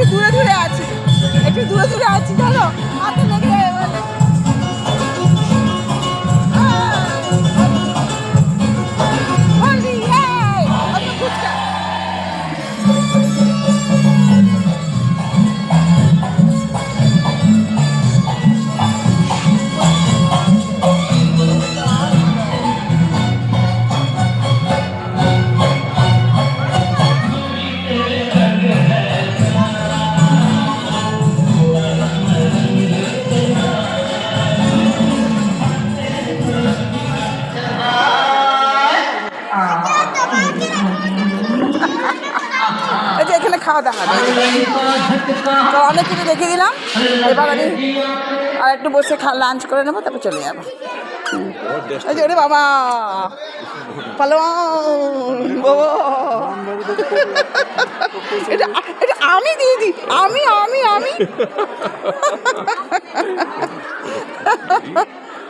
একটু দূরে দূরে আছি, একটু দূরে দূরে আছি জানো, হাতে লেগে এবারে। এখানে খাওয়া দাওয়া তো অনেক কিছু দেখিয়ে দিলাম। এবার আমি আর একটু বসে লাঞ্চ করে নেবো, তারপর চলে যাবো। এই যে ওরে বাবা পালোয়ান বাবা, এটা এটা আমি দিয়ে দিই, আমি